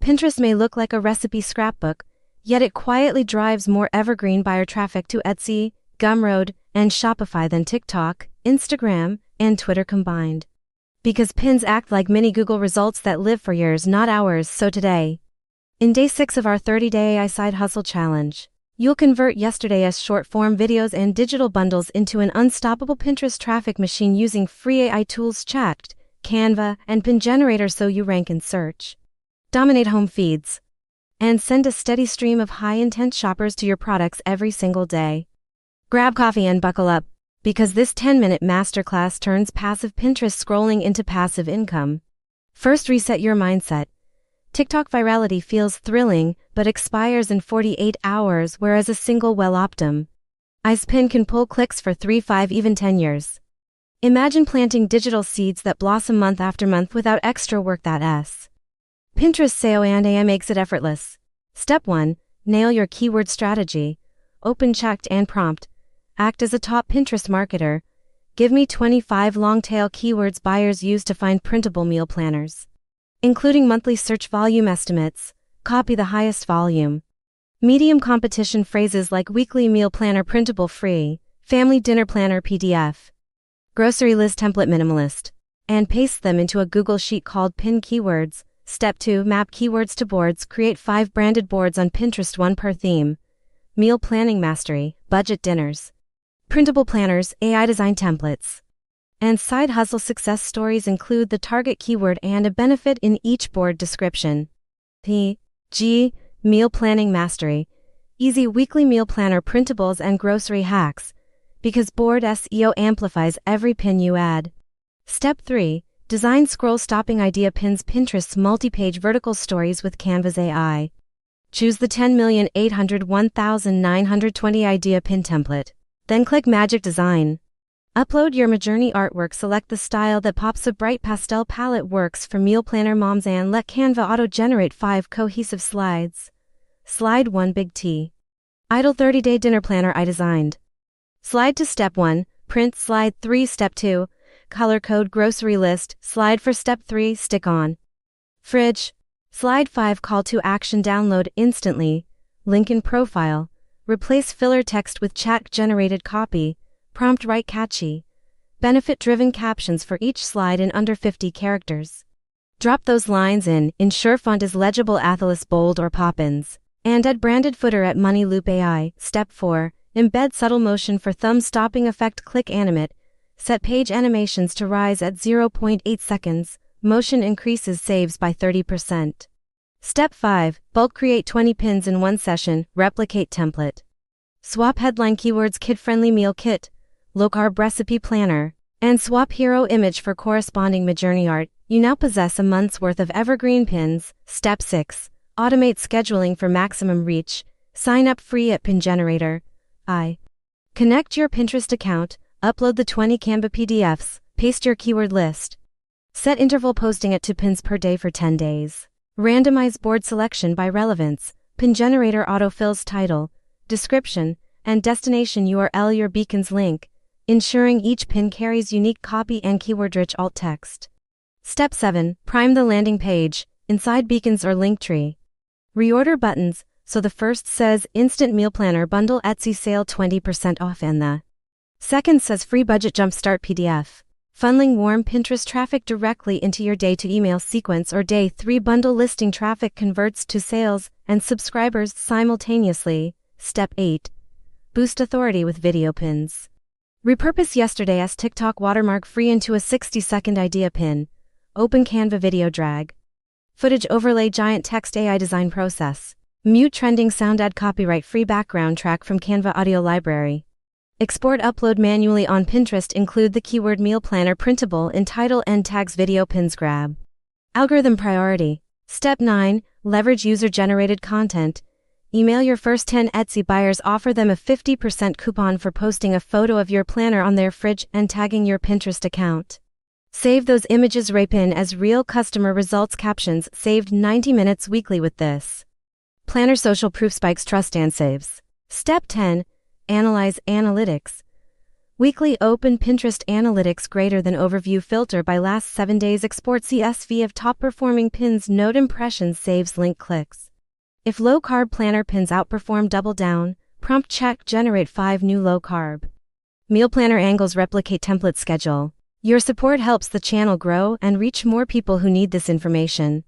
Pinterest may look like a recipe scrapbook, yet it quietly drives more evergreen buyer traffic to Etsy, Gumroad, and Shopify than TikTok, Instagram, and Twitter combined. Because pins act like mini Google results that live for years, not hours. So today, in day 6 of our 30-day AI Side Hustle Challenge, you'll convert yesterday's short-form videos and digital bundles into an unstoppable Pinterest traffic machine using free AI tools Chat, Canva, and Pin Generator so you rank in search, dominate home feeds, and send a steady stream of high-intent shoppers to your products every single day. Grab coffee and buckle up, because this 10-minute masterclass turns passive Pinterest scrolling into passive income. First, reset your mindset. TikTok virality feels thrilling, but expires in 48 hours, whereas a single well-optimized pin can pull clicks for 3, 5, even 10 years. Imagine planting digital seeds that blossom month after month without extra work. Pinterest SEO and AI makes it effortless. Step 1. Nail your keyword strategy. Open checked and prompt. Act as a top Pinterest marketer. Give me 25 long-tail keywords buyers use to find printable meal planners, including monthly search volume estimates. Copy the highest volume, medium competition phrases like weekly meal planner printable free, family dinner planner PDF, grocery list template minimalist, and paste them into a Google Sheet called Pin Keywords. Step 2. Map keywords to boards. Create 5 branded boards on Pinterest, 1 per theme. Meal planning mastery, budget dinners, printable planners, AI design templates, and side hustle success stories. Include the target keyword and a benefit in each board description. G. Meal planning mastery. Easy weekly meal planner printables and grocery hacks, because board SEO amplifies every pin you add. Step 3. Design scroll-stopping idea pins. Pinterest's multi-page vertical stories with Canva's AI. Choose the 10,801,920 idea pin template. Then click Magic Design. Upload your Midjourney artwork. Select the style that pops. A bright pastel palette works for meal planner moms, and let Canva auto-generate 5 cohesive slides. Slide 1. Big T. Idle 30-day dinner planner I designed. Slide to Step 1. Print. Slide 3. Step 2. Color code grocery list. Slide for Step 3. Stick on fridge. Slide 5. Call to action. Download instantly. Link in profile. Replace filler text with chat-generated copy. Prompt. Write catchy, benefit-driven captions for each slide in under 50 characters. Drop those lines in. Ensure font is legible, Atlas, bold, or pop-ins. And add branded footer at Money Loop AI. Step 4. Embed subtle motion for thumb-stopping effect. Click Animate. Set page animations to rise at 0.8 seconds. Motion increases saves by 30%. Step 5. Bulk create 20 pins in one session. Replicate template. Swap headline keywords. Kid-friendly meal kit, low-carb recipe planner, and swap hero image for corresponding Midjourney art. You now possess a month's worth of evergreen pins. Step 6. Automate scheduling for maximum reach. Sign up free at Pin Generator. Connect your Pinterest account. Upload the 20 Canva PDFs. Paste your keyword list. Set interval posting at 2 pins per day for 10 days. Randomize board selection by relevance. Pin Generator autofills title, description, and destination URL your beacon's link, ensuring each pin carries unique copy and keyword-rich alt text. Step 7. Prime the landing page. Inside beacons or link tree, reorder buttons, so the first says Instant Meal Planner Bundle Etsy Sale 20% off and the second says Free Budget Jumpstart PDF. Funneling warm Pinterest traffic directly into your Day 2 email sequence or Day 3 bundle listing. Traffic converts to sales and subscribers simultaneously. Step 8. Boost authority with video pins. Repurpose yesterday's TikTok watermark free into a 60-second idea pin. Open Canva video drag. Footage overlay giant text AI design process. Mute trending sound. Add copyright free background track from Canva audio library. Export upload manually on Pinterest. Include the keyword meal planner printable in title and tags. Video pins. Grab algorithm priority. Step 9. Leverage user-generated content. Email your first 10 Etsy buyers. Offer them a 50% coupon for posting a photo of your planner on their fridge and tagging your Pinterest account. Save those images. Rapin as real customer results. Captions saved 90 minutes weekly with this planner. Social proof spikes trust and saves. Step 10. Analyze analytics. Weekly open Pinterest analytics greater than overview filter by last 7 days. Export CSV of top performing pins. Note impressions saves link clicks. If low carb planner pins outperform, double down. Prompt check, generate 5 new low carb meal planner angles. Replicate template schedule. Your support helps the channel grow and reach more people who need this information.